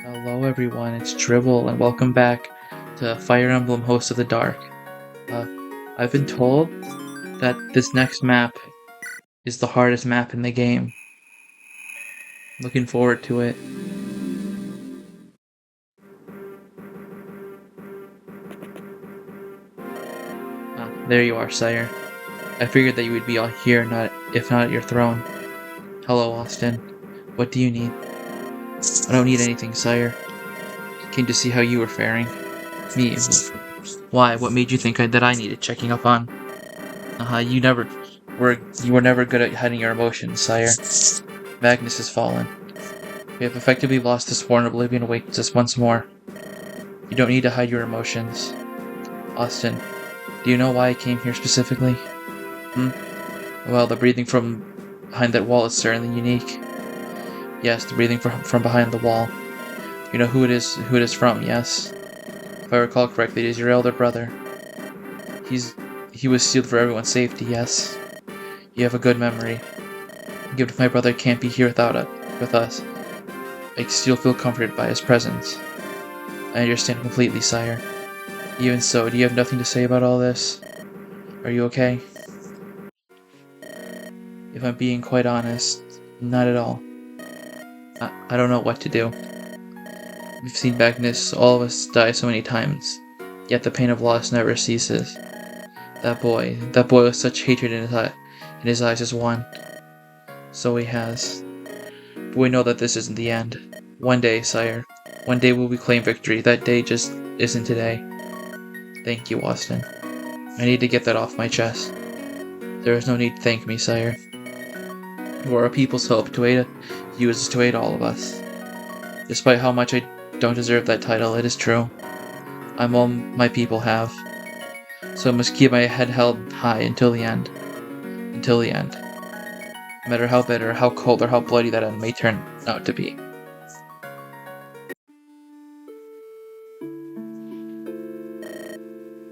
Hello everyone, it's Dribble, and welcome back to Fire Emblem Host of the Dark. Uh, I've been told that this next map is the hardest map in the game. Looking forward to it. There you are, sire. I figured that you would be all here, if not at your throne. Hello, Austin. What do you need? I don't need anything, sire. Came to see how you were faring. Me? Why? What made you think that I needed checking up on? You were never good at hiding your emotions, sire. Magnus has fallen. We have effectively lost this war, and Oblivion awaits us once more. You don't need to hide your emotions. Austin, do you know why I came here specifically? Well, the breathing from behind that wall is certainly unique. Yes, the breathing from behind the wall. You know who it is from, yes? If I recall correctly, it is your elder brother. He was sealed for everyone's safety, yes. You have a good memory. Even if my brother can't be here with us, I still feel comforted by his presence. I understand completely, sire. Even so, do you have nothing to say about all this? Are you okay? If I'm being quite honest, not at all. I don't know what to do. We've seen Magnus, all of us, die so many times, yet the pain of loss never ceases. That boy with such hatred in his eyes has won. So he has. But we know that this isn't the end. One day, sire. One day we'll claim victory. That day just isn't today. Thank you, Austin. I need to get that off my chest. There is no need to thank me, sire. You are our people's hope. To aid you is to aid all of us. Despite how much I don't deserve that title, it is true. I'm all my people have. So I must keep my head held high until the end. Until the end. No matter how bitter, how cold, or how bloody that end may turn out to be.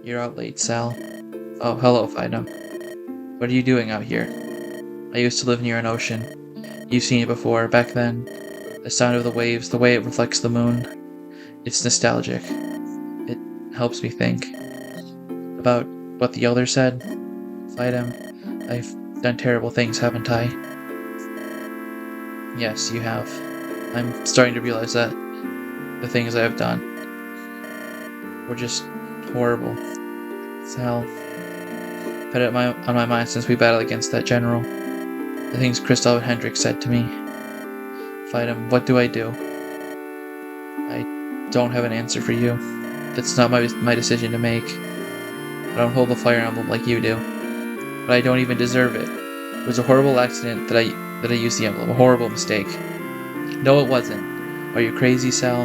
You're out late, Sal. Oh, hello, Fidem. What are you doing out here? I used to live near an ocean. You've seen it before, back then. The sound of the waves, the way it reflects the moon. It's nostalgic. It helps me think. About what the elder said. Fidem, I've done terrible things, haven't I? Yes, you have. I'm starting to realize that the things I have done were just horrible. Sal, had it on my mind since we battled against that general. The things Kristoff and Hendrik said to me. Fidem, what do? I don't have an answer for you. That's not my decision to make. I don't hold the Fire Emblem like you do. But I don't even deserve it. It was a horrible accident that I used the emblem. A horrible mistake. No, it wasn't. Are you crazy, Sal?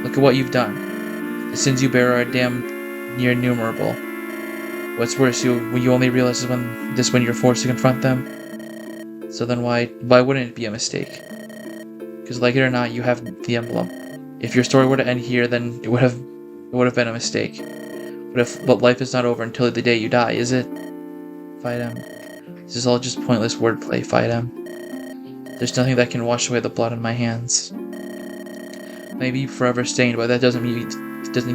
Look at what you've done. The sins you bear are damn near innumerable. What's worse, you only realize when you're forced to confront them. So then why wouldn't it be a mistake? Because like it or not, you have the emblem. If your story were to end here, then it would have been a mistake. But life is not over until the day you die, is it? Fidem. This is all just pointless wordplay, Fidem. There's nothing that can wash away the blood on my hands. Maybe forever stained, but that doesn't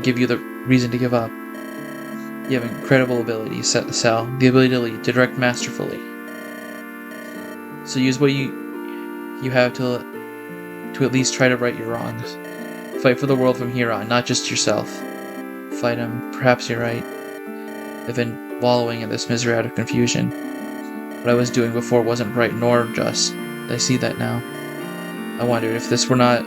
give you the reason to give up. You have incredible ability, Sal. The ability to lead, to direct masterfully. So use what you have to at least try to right your wrongs. Fight for the world from here on, not just yourself. Fidem, perhaps you're right. I've been wallowing in this misery out of confusion. What I was doing before wasn't right nor just. I see that now. I wondered if this were not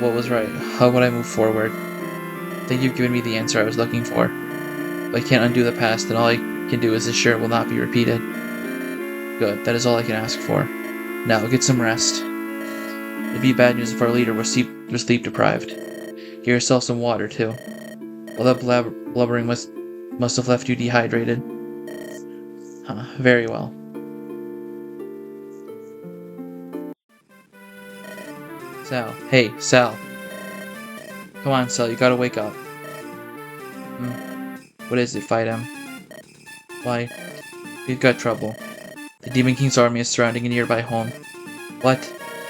what was right, how would I move forward? I think you've given me the answer I was looking for. If I can't undo the past, then all I can do is assure it will not be repeated. Good, that is all I can ask for. Now, get some rest. It'd be bad news if our leader was sleep deprived. Get yourself some water, too. All that blubbering must have left you dehydrated. Very well. Sal. Hey, Sal. Come on, Sal, you gotta wake up. What is it, Fidem? Why, we've got trouble. The Demon King's army is surrounding a nearby home. What?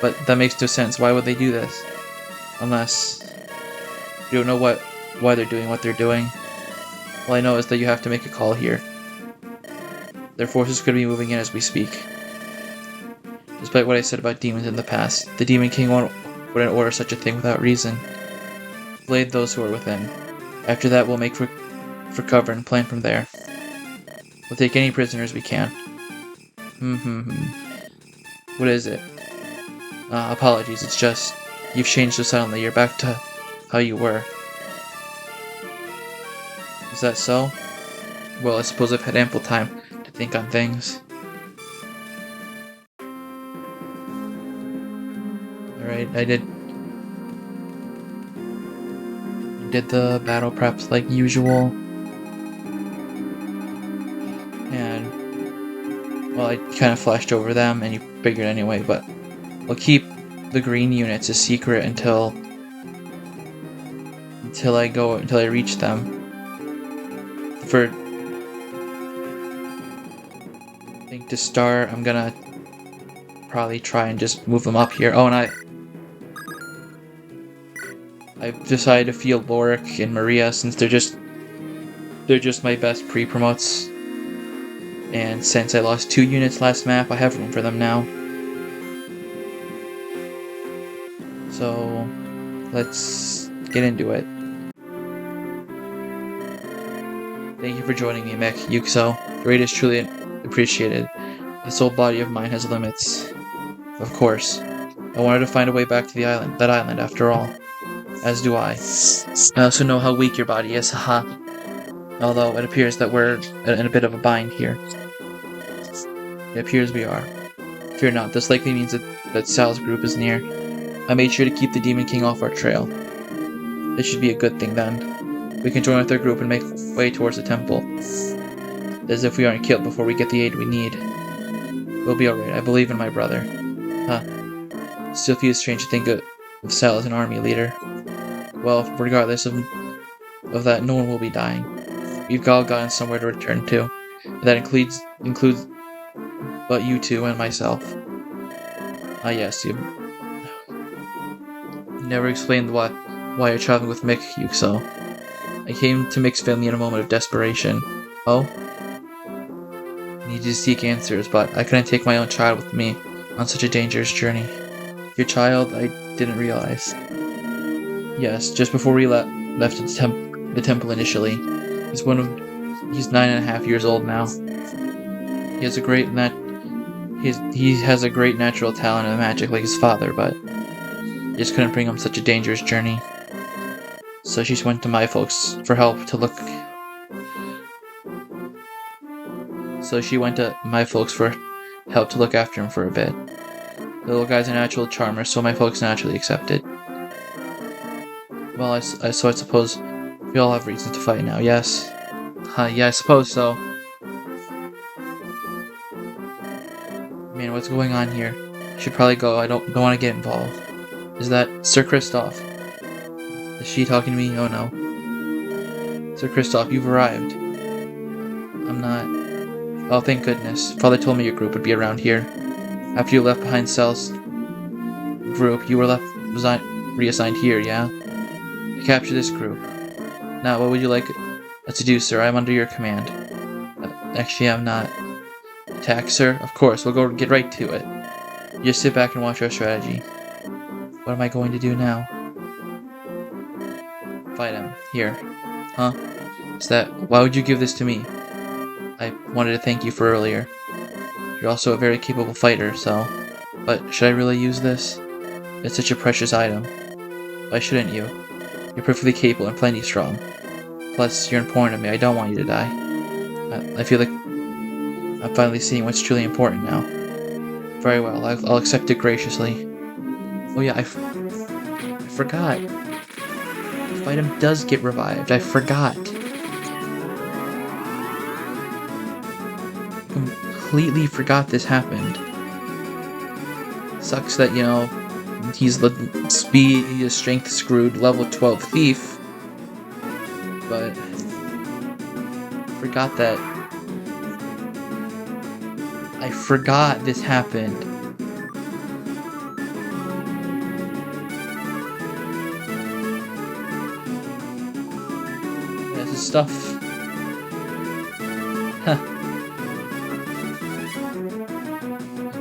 But that makes no sense. Why would they do this? Unless you don't know why they're doing what they're doing. All I know is that you have to make a call here. Their forces could be moving in as we speak. Despite what I said about demons in the past, the Demon King wouldn't order such a thing without reason. Blade those who are within. After that, we'll make for cover and plan from there. We'll take any prisoners we can. What is it? Apologies, it's just... You've changed so suddenly, you're back to how you were. Is that so? Well, I suppose I've had ample time to think on things. Alright, I did the battle preps like usual. And, well, I kind of flashed over them and you figured anyway, but we'll keep the green units a secret until I reach them. I think to start, I'm gonna probably try and just move them up here. Oh, and I've decided to field Lorik and Maria since they're just my best pre-promotes. And since I lost 2 units last map, I have room for them now. So let's get into it. Thank you for joining me, Mick. Yuxo. The raid is truly appreciated. This old body of mine has limits. Of course. I wanted to find a way back to that island after all. As do I. I also know how weak your body is, haha. Although it appears that we're in a bit of a bind here. It appears we are. Fear not, this likely means that Sal's group is near. I made sure to keep the Demon King off our trail. This should be a good thing then. We can join with their group and make way towards the temple. As if we aren't killed before we get the aid we need. We'll be alright, I believe in my brother. Huh. Still feels strange to think of Sal as an army leader. Well, regardless of that, no one will be dying. We've all gotten somewhere to return to. That includes but you two and myself. Ah yes, you never explained why you're traveling with Mick, Yuxo. I came to Mick's family in a moment of desperation. Oh? I needed to seek answers, but I couldn't take my own child with me on such a dangerous journey. Your child, I didn't realize. Yes, just before we left the temple initially. He's 9.5 years old now. He has a great natural talent and magic like his father, but I just couldn't bring him such a dangerous journey. So she went to my folks for help to look. So she went to my folks for help to look after him for a bit. The little guy's a natural charmer, so my folks naturally accepted. Well, so I suppose we all have reasons to fight now, yes? Yeah, I suppose so. Man, what's going on here? I should probably go. I don't want to get involved. Is that Sir Kristoff? Is she talking to me? Oh no. Sir Kristoff, you've arrived. I'm not... Oh, thank goodness. Father told me your group would be around here. After you left behind Sal's group, you were reassigned here, yeah? To capture this group. Now, what would you like to do, sir? I'm under your command. Actually, I'm not. Attack, sir? Of course, we'll go get right to it. You just sit back and watch our strategy. What am I going to do now? Fight him. Here. Huh? Why would you give this to me? I wanted to thank you for earlier. You're also a very capable fighter, so... But should I really use this? It's such a precious item. Why shouldn't you? You're perfectly capable and plenty strong. Plus, you're important to me. I don't want you to die. I feel like I'm finally seeing what's truly important now. Very well, I'll accept it graciously. Oh yeah, I forgot. Fidem does get revived. I forgot. Completely forgot this happened. Sucks that, you know, he's the speed, he is strength screwed level 12 thief. But forgot that. I forgot this happened. his stuff. Huh.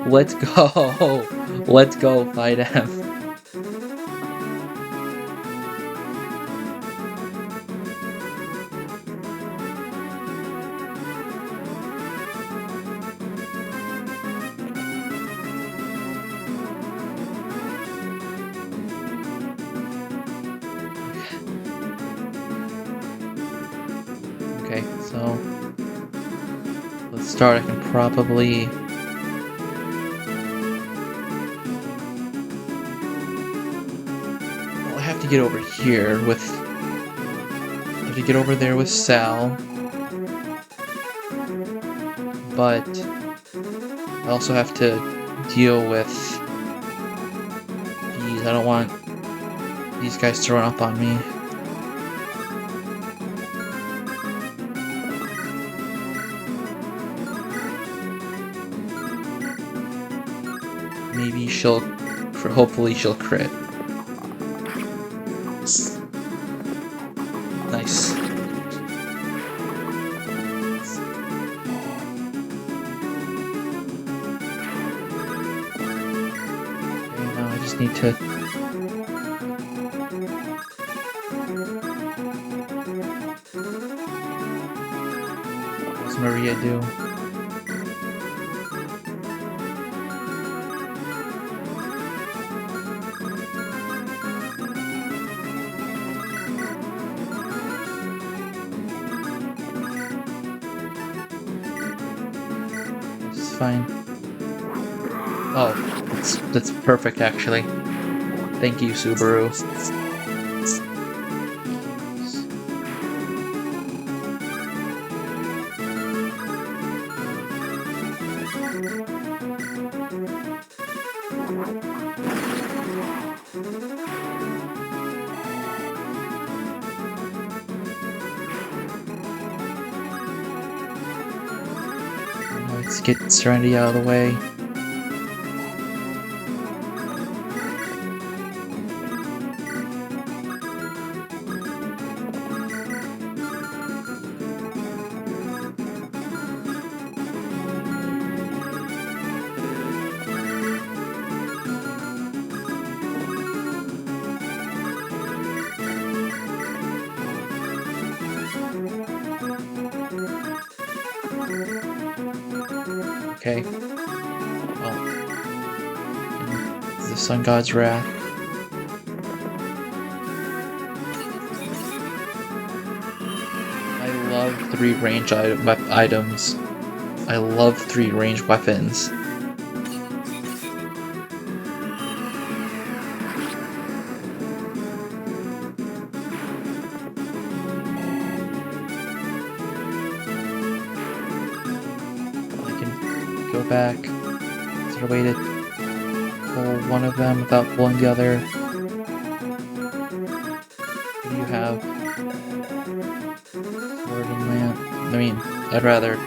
Let's go! Let's go, Fidem. Okay, so let's start. I can probably I have to get over here with I have to get over there with Sal, but I also have to deal with these. I don't want these guys to run up on me. Maybe hopefully she'll crit. Nice. Okay, now I just need to... What does Maria do? Fine. Oh, that's perfect actually. Thank you, Subaru. Let's get Serenity out of the way. Okay. Well, the Sun God's Wrath. I love 3 range items. I love 3 ranged weapons. Go back. Is there a way to pull one of them without pulling the other? What do you have? Sword and lamp. I mean, I'd rather.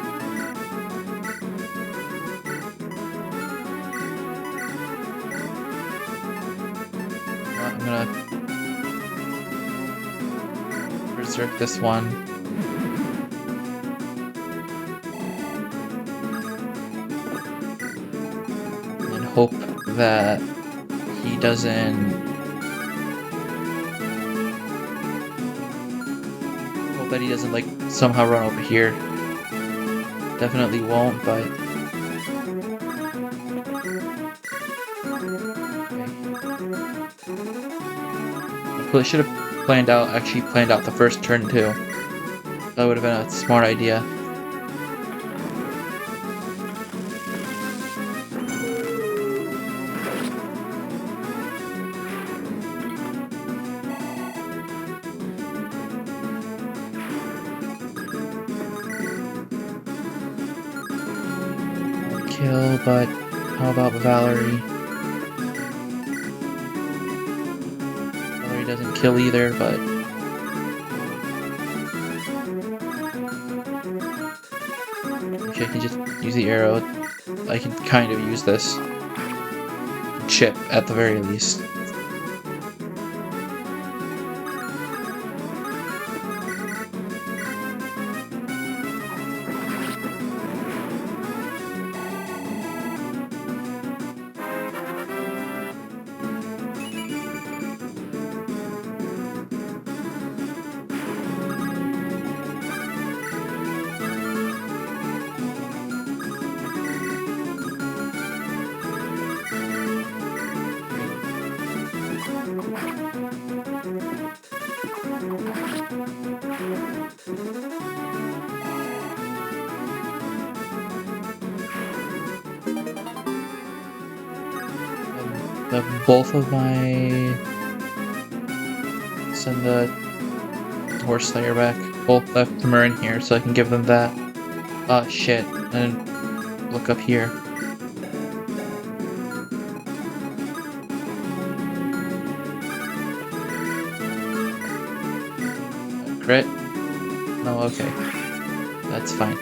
I'm gonna berserk this one. Hope that he doesn't... Hope that he doesn't, like, somehow run over here. Definitely won't, but... Okay. I should have actually planned out the first turn, too. That would have been a smart idea. Kill, but how about Valerie? Valerie doesn't kill either, but... Okay, I can just use the arrow. I can kind of use this chip at the very least. both of my... Send the horse slayer back. Both of them are in here, so I can give them that. Oh shit, and look up here. Crit? No, okay. That's fine.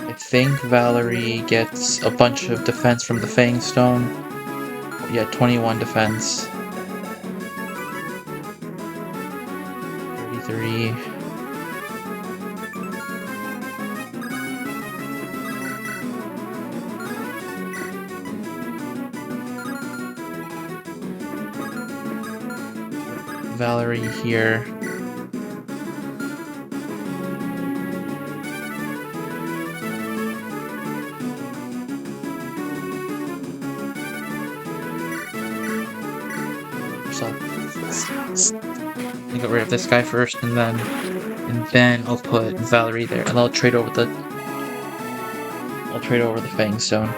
I think Valerie gets a bunch of defense from the Fang Stone. Yeah, 21 defense. 33. Valerie here. Get rid of this guy first, and then I'll put Valerie there, and I'll trade over the Fang Stone.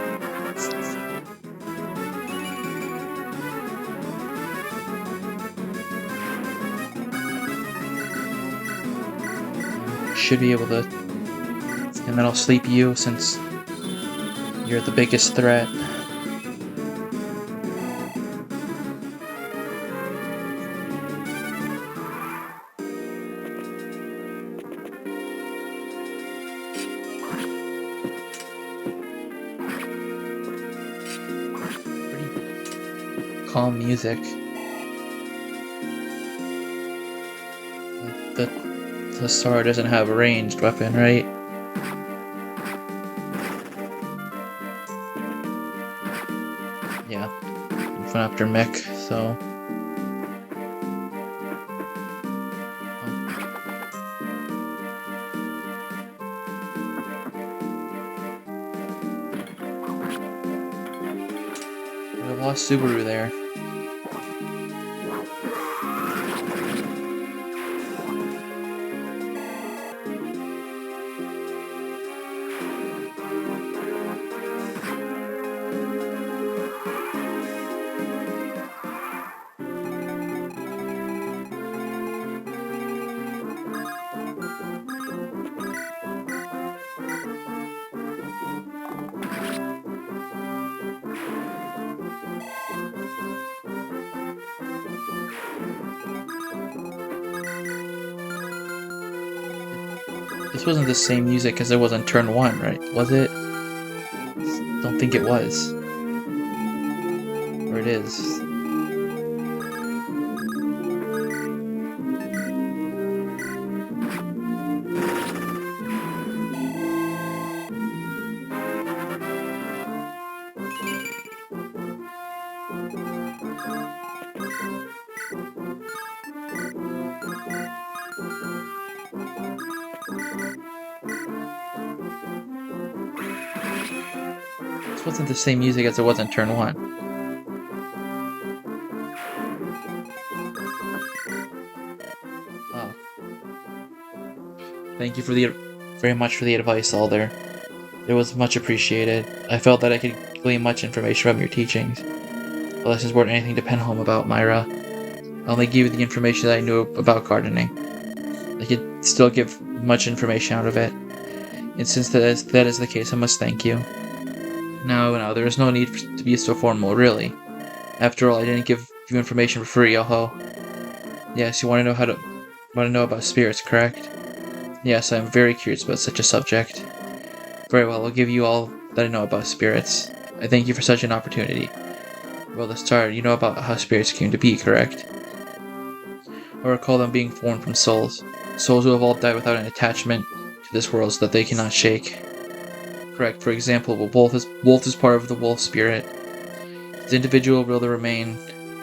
Should be able to, and then I'll sleep you since you're the biggest threat. Calm music. The sword doesn't have a ranged weapon, right? Yeah. I'm going after Mick, so... I lost Subaru there. This wasn't the same music as it was on turn 1, right? Was it? Don't think it was. Or it is. This wasn't the same music as it was on turn 1. Oh. Thank you very much for the advice, Alder. It was much appreciated. I felt that I could glean much information from your teachings. The lessons weren't anything to pen home about, Myra. I only gave you the information that I knew about gardening. I could still give much information out of it. And since that is the case, I must thank you. No, there is no need to be so formal, really. After all, I didn't give you information for free, oh-ho. Yes, you want to know about spirits, correct? Yes, I am very curious about such a subject. Very well, I'll give you all that I know about spirits. I thank you for such an opportunity. Well, to start, you know about how spirits came to be, correct? I recall them being formed from souls. Souls who have all died without an attachment to this world so that they cannot shake. Correct. For example, Wolf is part of the wolf spirit. His individual will to remain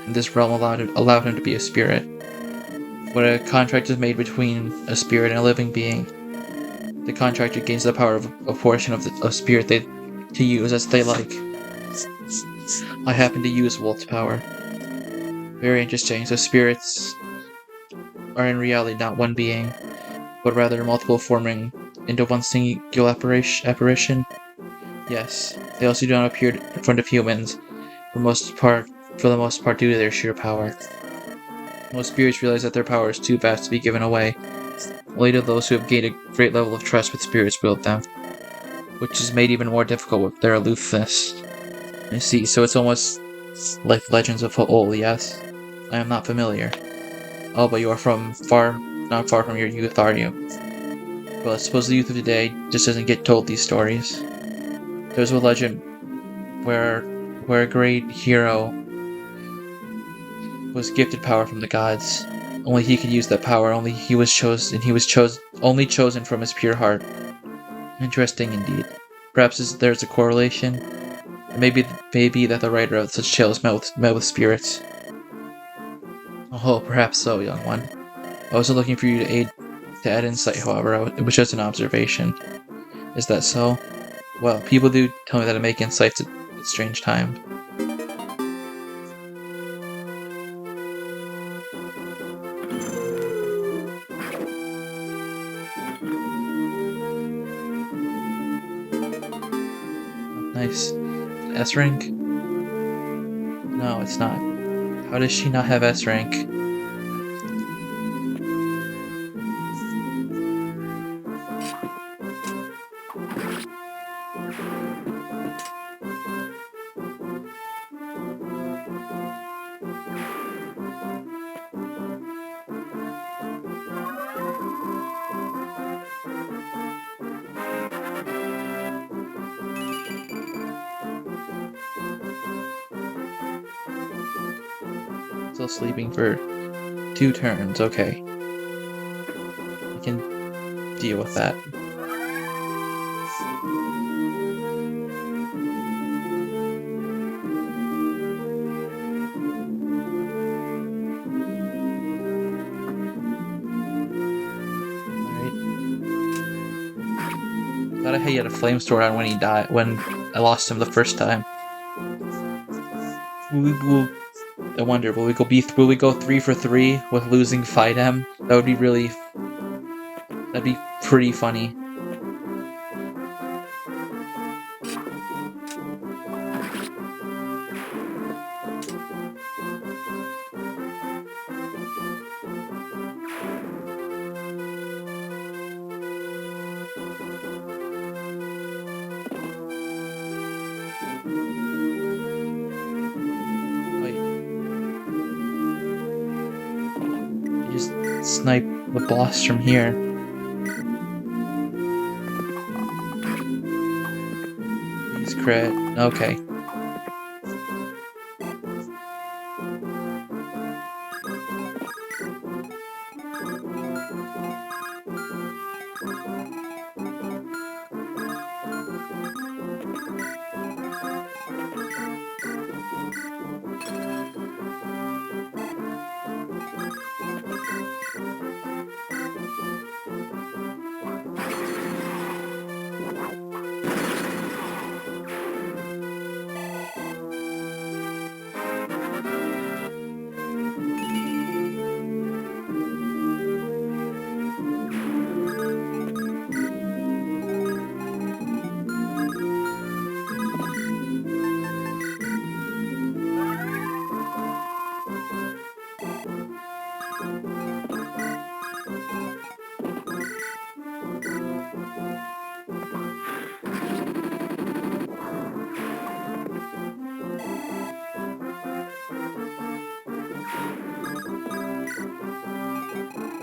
in this realm allowed him to be a spirit. When a contract is made between a spirit and a living being, the contractor gains the power of a portion of spirit to use as they like. I happen to use Wolf's power. Very interesting. So spirits are in reality not one being, but rather multiple forming into one singular apparition. Yes, they also do not appear in front of humans, for the most part due to their sheer power. Most spirits realize that their power is too vast to be given away, only to those who have gained a great level of trust with spirits wield them, which is made even more difficult with their aloofness. I see, so it's almost like Legends of Ha'ul, yes? I am not familiar. Oh, but you are not far from your youth, are you? Well, I suppose the youth of today just doesn't get told these stories. There's a legend where a great hero was gifted power from the gods. Only he could use that power. Only he was chosen. Only chosen from his pure heart. Interesting indeed. Perhaps there's a correlation. Maybe that the writer of such tales met with spirits. Oh, perhaps so, young one. I wasn't looking for you to add insight, however. It was just an observation. Is that so? Well, people do tell me that I make insights at strange times. Nice. S rank? No, it's not. How does she not have S rank? Still sleeping for 2 turns, okay. I can deal with that. Alright. Thought I had a flame sword on when I lost him the first time. I wonder, will we go 3 for 3 with losing Fidem? That'd be pretty funny. Just snipe the boss from here. Please crit. Okay.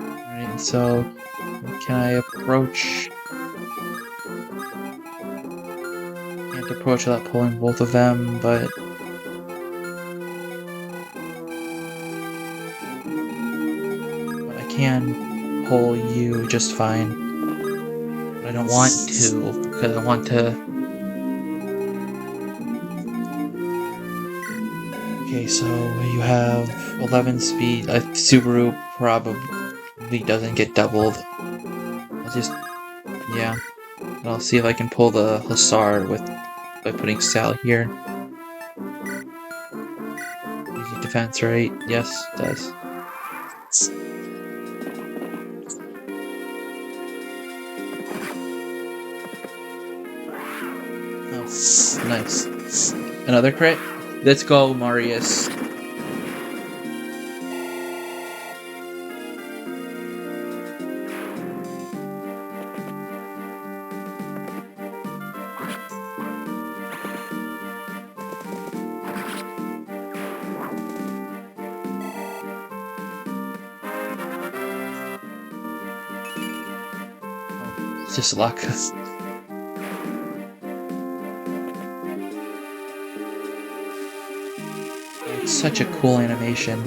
Alright, so can I approach? Can't approach without pulling both of them, but I can pull you just fine. But I don't want to, because I want to. Okay, so you have 11 speed. Subaru probably doesn't get doubled. Yeah. I'll see if I can pull the Hussar by putting Sal here. Easy defense, right? Yes, it does. Oh, Nice. Another crit? Let's go, Marius. It's just luck. It's such a cool animation.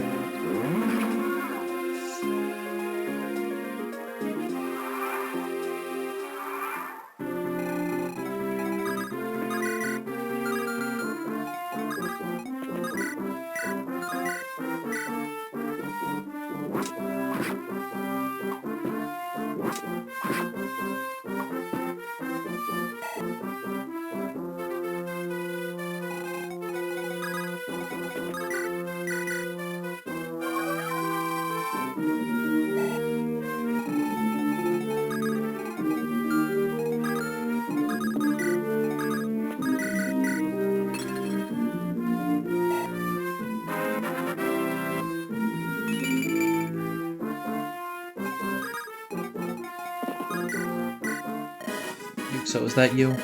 So is that you?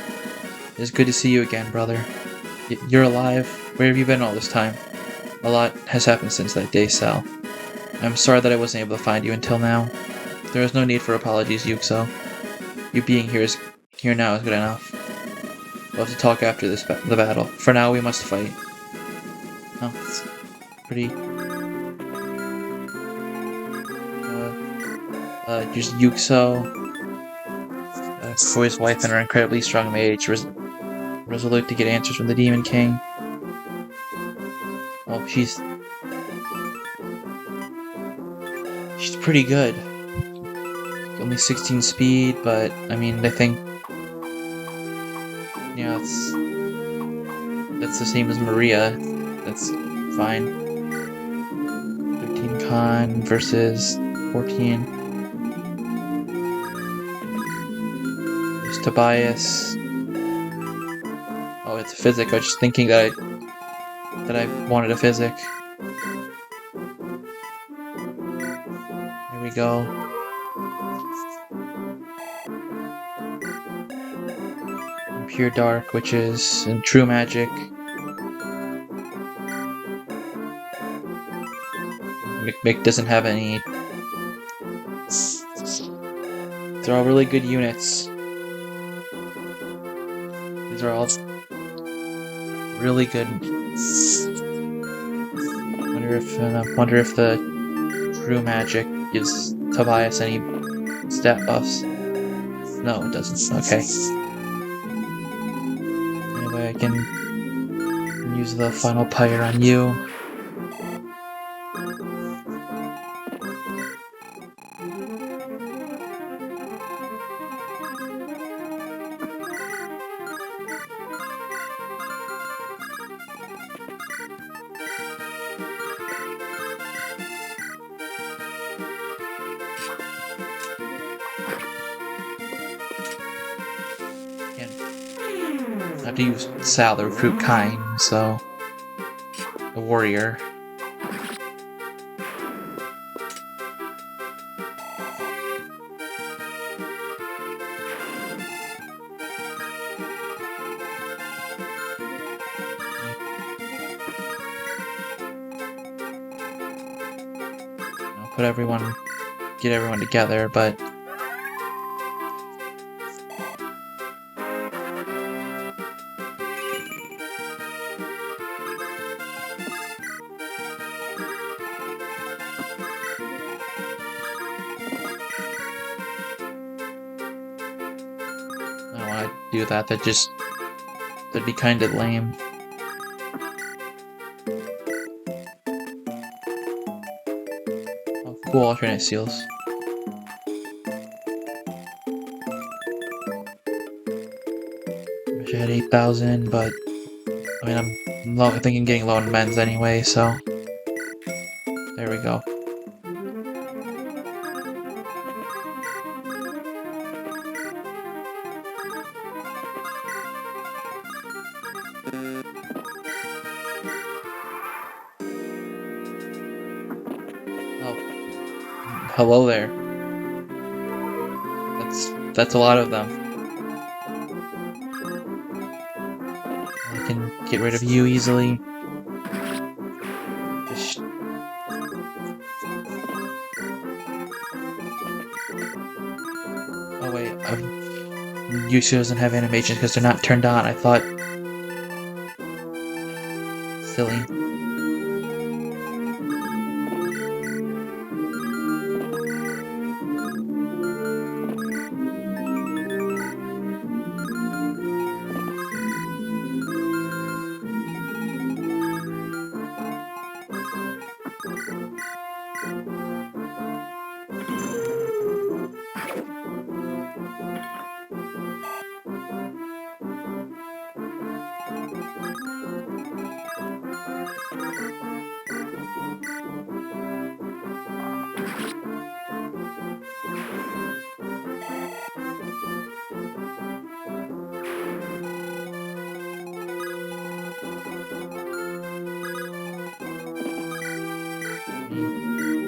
It's good to see you again, brother. You're alive? Where have you been all this time? A lot has happened since that day, Sal. I'm sorry that I wasn't able to find you until now. There is no need for apologies, Yuxo. You being here now is good enough. We'll have to talk after the battle. For now, we must fight. Oh, it's pretty... just Yuxo. For his wife and her incredibly strong mage, resolute to get answers from the Demon King. Oh, she's pretty good. Only 16 speed, but I mean, I think, yeah, that's the same as Maria. That's fine. 13 con versus 14. There's Tobias. Oh, it's a physic. I was just thinking that I wanted a physic. There we go. Pure Dark, which is in True Magic. Mick doesn't have any. They're all really good units. These are all really good. Wonder if the True Magic gives Tobias any stat buffs. No, it doesn't. Okay. Anyway, I can use the final pyre on you. I have to use Sal, the recruit kind, so the warrior. I'll get everyone together, but I don't want to do that. That'd be kind of lame. Oh, cool alternate seals. Wish I had 8,000, but I mean, I think I'm getting low in men's anyway, so there we go. hello there. That's a lot of them. I can get rid of you easily. Just... Oh wait, Yusu doesn't have animations because they're not turned on. I thought... Silly.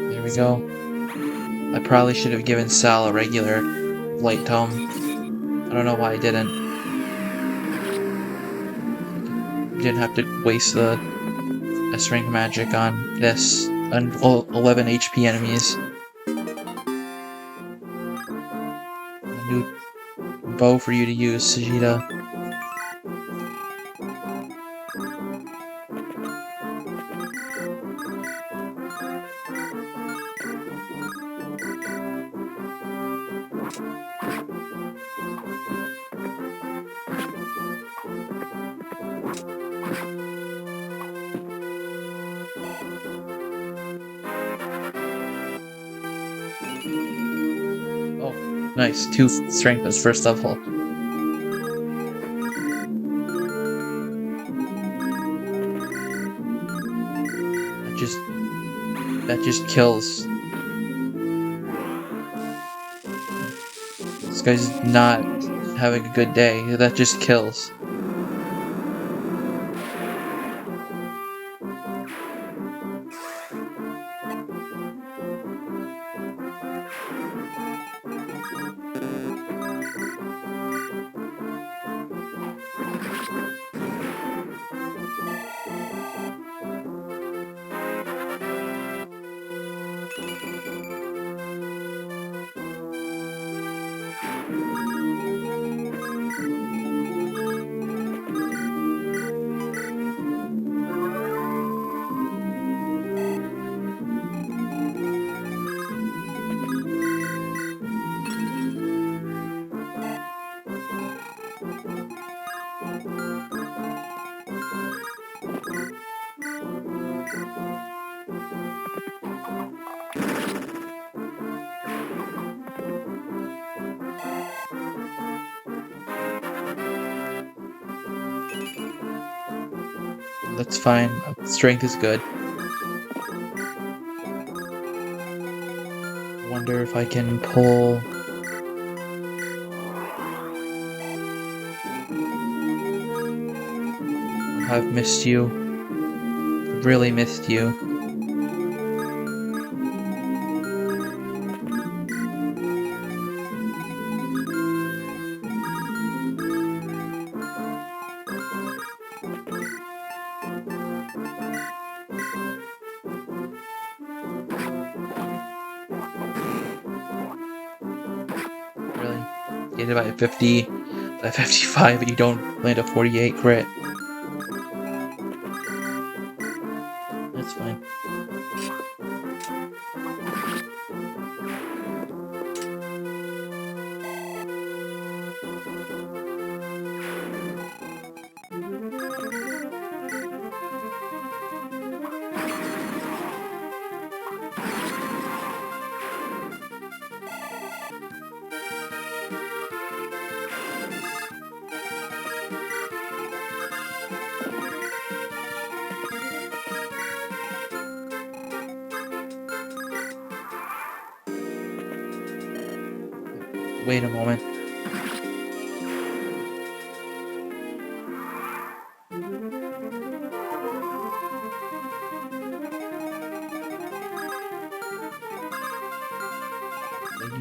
There we go. I probably should have given Sal a regular light tome. I don't know why I didn't. Didn't have to waste the S-rank magic on this 11 HP enemies. A new bow for you to use, Sagiita. Oh, nice. 2 strength as first level. That just kills. This guy's not having a good day. That just kills. That's fine. Strength is good. Wonder if I can pull... I've missed you. Really missed you. Really? Get it by 50, by 55, but you don't land a 48 crit. That's fine. Wait a moment.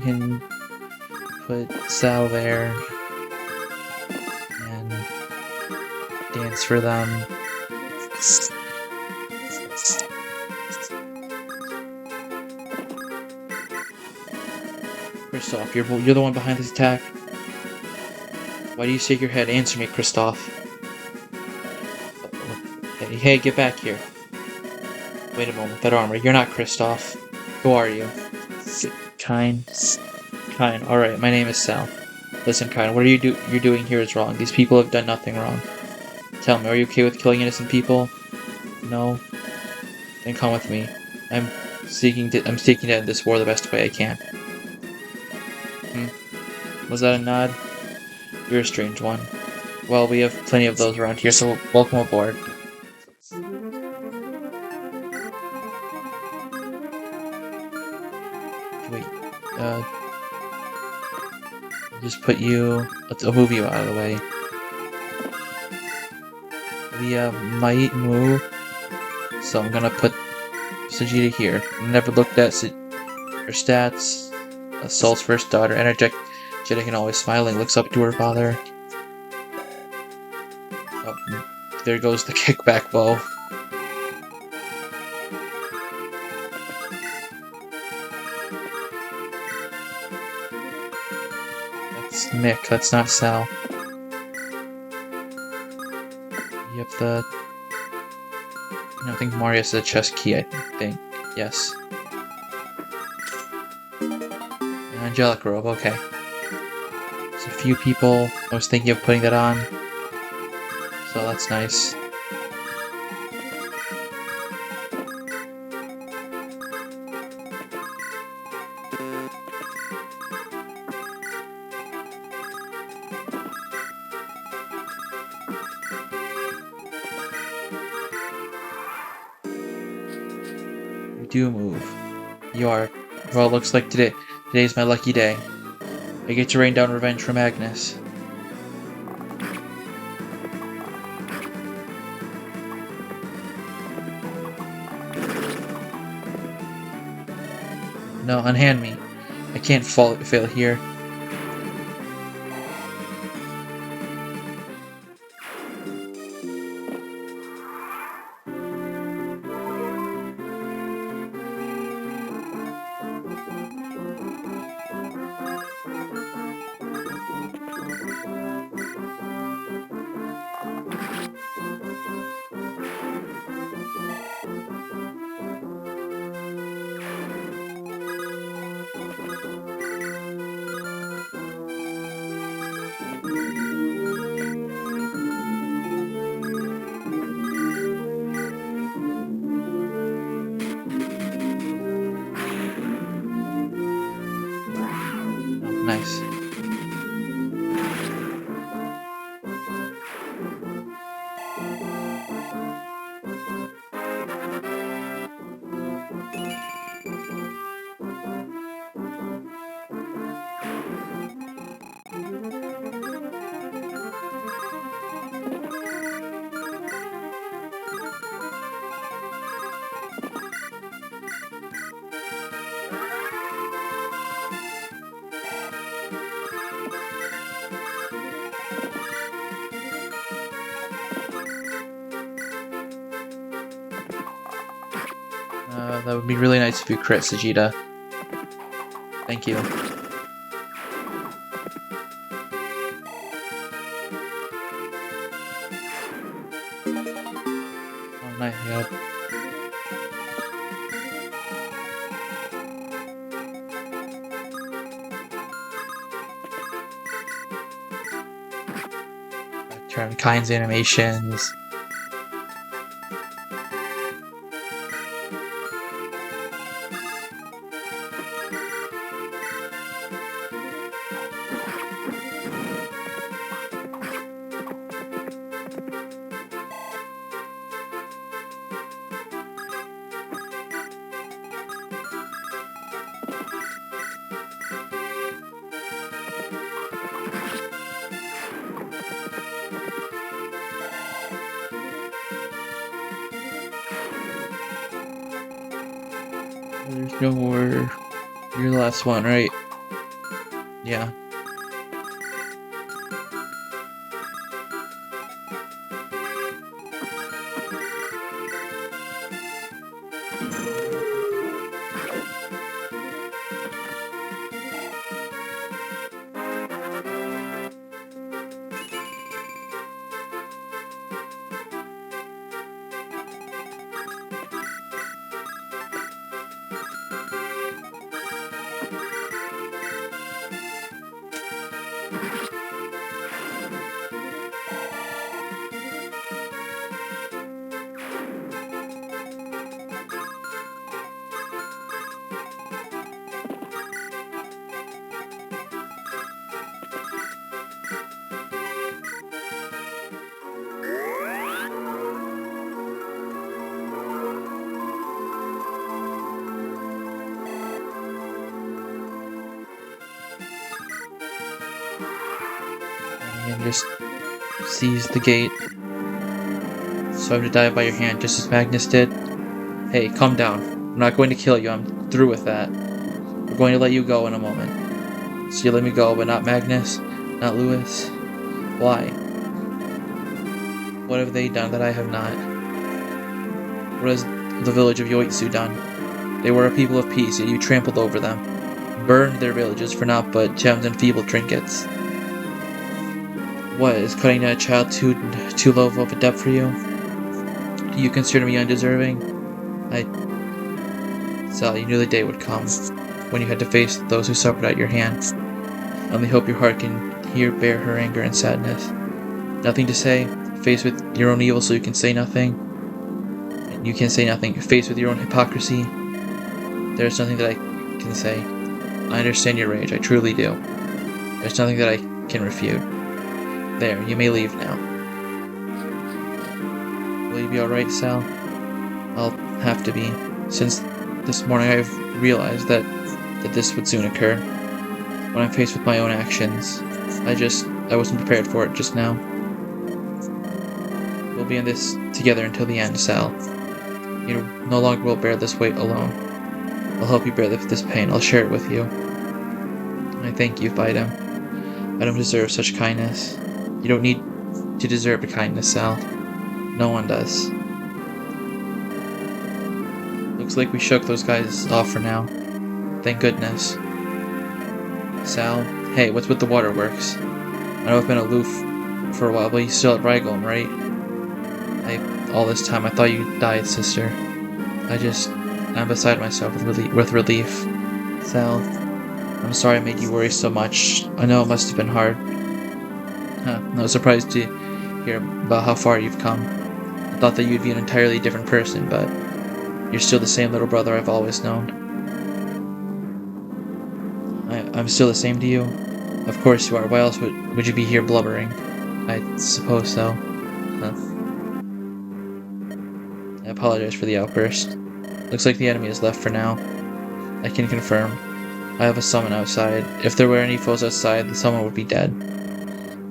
can put Sal there and dance for them. Kristoff, you're the one behind this attack. Why do you shake your head? Answer me, Kristoff. Hey, get back here. Wait a moment, that armor. You're not Kristoff. Who are you? Kine. Alright, my name is Sal. Listen, Kine, what you're doing here is wrong. These people have done nothing wrong. Tell me, are you okay with killing innocent people? No? Then come with me. I'm seeking to end this war the best way I can. Was that a nod? You're a strange one. Well, we have plenty of those around here, so welcome aboard. Wait, just put you... I'll move you out of the way. We might move, so I'm gonna put Sagiita here. I never looked at her stats. Saul's first daughter, energetic and always smiling, looks up to her father. Oh, there goes the kickback bow. That's Mick, that's not Sal. Yep, I think Marius is a chest key, I think. Yes. Angelic robe, okay. There's a few people I was thinking of putting that on. So that's nice. You do move. You are. Well, looks like today's my lucky day. I get to rain down revenge from Agnes. No, unhand me. I can't fail here. Nice. That would be really nice if you crit, Sagiita. Thank you. Oh, nice. Yeah. Turn Kine's animations. There's no more. You're the last one, right? Yeah. And just seize the gate. So I have to die by your hand just as Magnus did. Hey, calm down. I'm not going to kill you, I'm through with that. We're going to let you go in a moment. So you let me go, but not Magnus, not Lewis. Why? What have they done that I have not? What has the village of Yoitsu done? They were a people of peace, yet you trampled over them. Burned their villages for naught but gems and feeble trinkets. What, is cutting down a child too low of a depth for you? Do you consider me undeserving? Sal, you knew the day would come, when you had to face those who suffered at your hands. I only hope your heart can bear her anger and sadness. Nothing to say, faced with your own evil so you can say nothing. You can say nothing, faced with your own hypocrisy. There is nothing that I can say. I understand your rage, I truly do. There's nothing that I can refute. There, you may leave now. Will you be alright, Sal? I'll have to be, since this morning I've realized that this would soon occur. When I'm faced with my own actions, I wasn't prepared for it just now. We'll be in this together until the end, Sal. You no longer will bear this weight alone. I'll help you bear this pain, I'll share it with you. I thank you, Fidem. I don't deserve such kindness. You don't need to deserve a kindness, Sal. No one does. Looks like we shook those guys off for now. Thank goodness. Sal, hey, what's with the waterworks? I know I've been aloof for a while, but you're still at Rygolm, right? All this time I thought you died, sister. I'm beside myself with relief. Sal, I'm sorry I made you worry so much. I know it must have been hard. I was surprised to hear about how far you've come. I thought that you'd be an entirely different person, but you're still the same little brother I've always known. I'm still the same to you? Of course you are. Why else would you be here blubbering? I suppose so. I apologize for the outburst. Looks like the enemy is left for now. I can confirm. I have a summon outside. If there were any foes outside, the summon would be dead.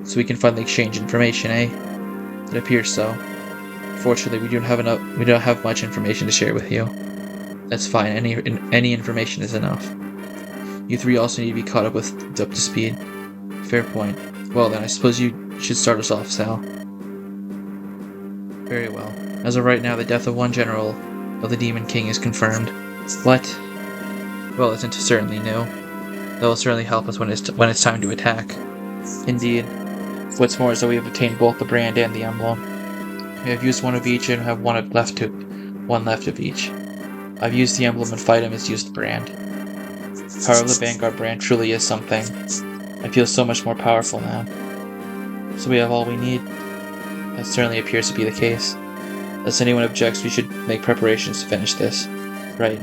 So we can finally exchange information, eh? It appears so. Fortunately, we don't have much information to share with you. That's fine. Any information is enough. You three also need to be caught up to speed. Fair point. Well then, I suppose you should start us off, Sal. Very well. As of right now, the death of one general of the Demon King is confirmed. What? Well, isn't certainly new. That will certainly help us when it's time to attack. Indeed. What's more is that we have obtained both the brand and the emblem. We have used one of each and have one left of each. I've used the emblem and Fidem has used the brand. The power of the Vanguard brand truly is something. I feel so much more powerful now. So we have all we need? That certainly appears to be the case. Unless anyone objects, we should make preparations to finish this. Right.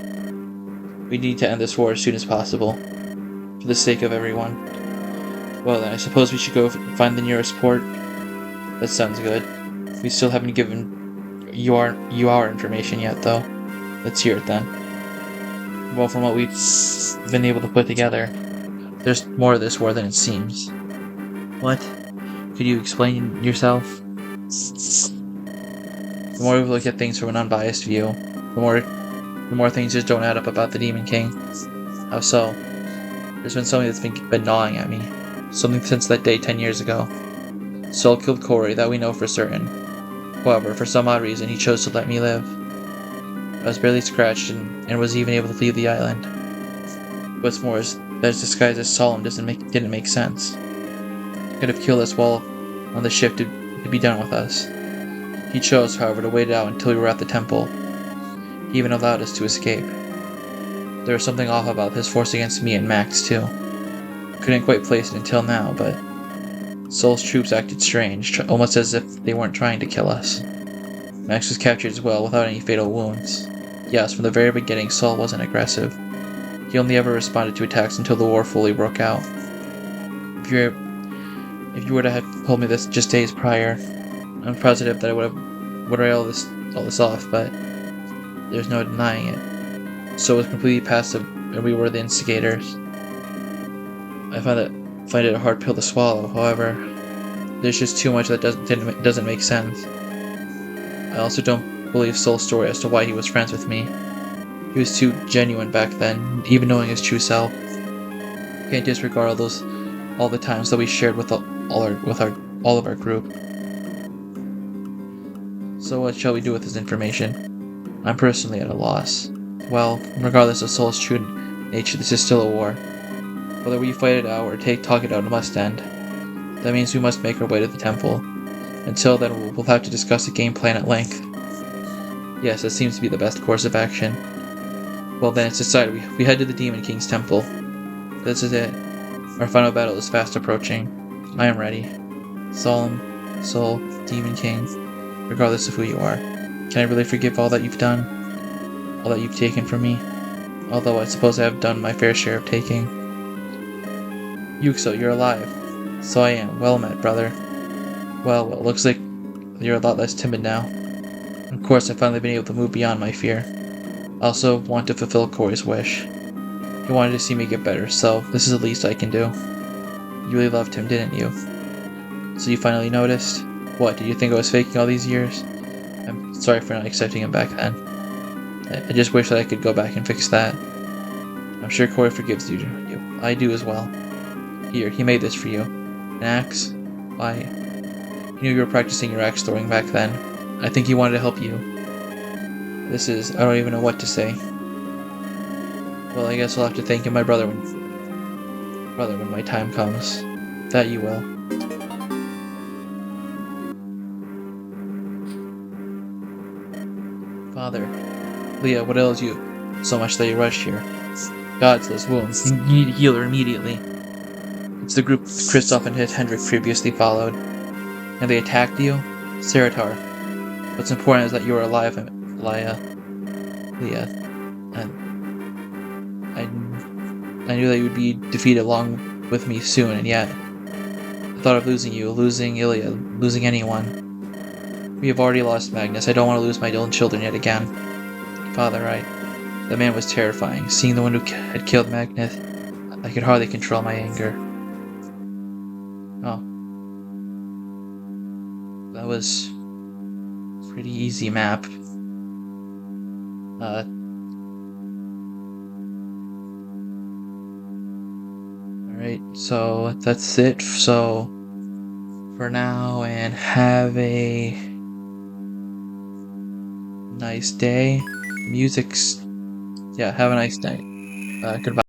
We need to end this war as soon as possible. For the sake of everyone. Well then, I suppose we should go find the nearest port. That sounds good. We still haven't given you our information yet, though. Let's hear it then. Well, from what we've been able to put together, there's more to this war than it seems. What? Could you explain yourself? The more we look at things from an unbiased view, the more things just don't add up about the Demon King. How so? There's been something that's been gnawing at me. Something since that day 10 years ago. Sol killed Corey, that we know for certain. However, for some odd reason, he chose to let me live. I was barely scratched and was even able to leave the island. What's more is that his disguise as Solemn didn't make sense. He could have killed us while on the ship to be done with us. He chose, however, to wait it out until we were at the temple. He even allowed us to escape. There was something off about his force against me and Max, too. Couldn't quite place it until now, but Sol's troops acted strange, almost as if they weren't trying to kill us. Max was captured as well, without any fatal wounds. Yes, from the very beginning, Sol wasn't aggressive. He only ever responded to attacks until the war fully broke out. If you were to have told me this just days prior, I'm positive that I would write all this off, but there's no denying it. Sol was completely passive, and we were the instigators. I find it a hard pill to swallow. However, there's just too much that doesn't make sense. I also don't believe Sol's story as to why he was friends with me. He was too genuine back then, even knowing his true self. Can't disregard all the times that we shared with all of our group. So what shall we do with this information? I'm personally at a loss. Well, regardless of Sol's true nature, this is still a war. Whether we fight it out or talk it out, it must end. That means we must make our way to the temple. Until then, we'll have to discuss the game plan at length. Yes, that seems to be the best course of action. Well then, it's decided. We head to the Demon King's temple. This is it. Our final battle is fast approaching. I am ready. Solemn, Sol, Demon King, regardless of who you are. Can I really forgive all that you've done? All that you've taken from me? Although I suppose I have done my fair share of taking. Yuxo, you're alive. So I am. Well met, brother. Well, looks like you're a lot less timid now. Of course, I've finally been able to move beyond my fear. I also want to fulfill Corey's wish. He wanted to see me get better, so this is the least I can do. You really loved him, didn't you? So you finally noticed? What, did you think I was faking all these years? I'm sorry for not accepting him back then. I just wish that I could go back and fix that. I'm sure Corey forgives you. I do as well. Here, he made this for you. An axe? Why? He knew you were practicing your axe throwing back then. I think he wanted to help you. I don't even know what to say. Well, I guess I'll have to thank you, my brother, when my time comes. That you will. Father. Leah, what ails you so much that you rushed here? God's those wounds. You need to heal her immediately. It's the group Kristoff and Hendrik previously followed. And they attacked you? Saratar. What's important is that you are alive, Leah. I knew that you would be defeated along with me soon, and yet the thought of losing you, losing Ilya, losing anyone. We have already lost Magnus. I don't want to lose my own children yet again. Father, that man was terrifying. Seeing the one who had killed Magnus, I could hardly control my anger. Oh. That was a pretty easy map. Alright, so that's it. So, for now, and have a nice day. Yeah, have a nice night. Goodbye.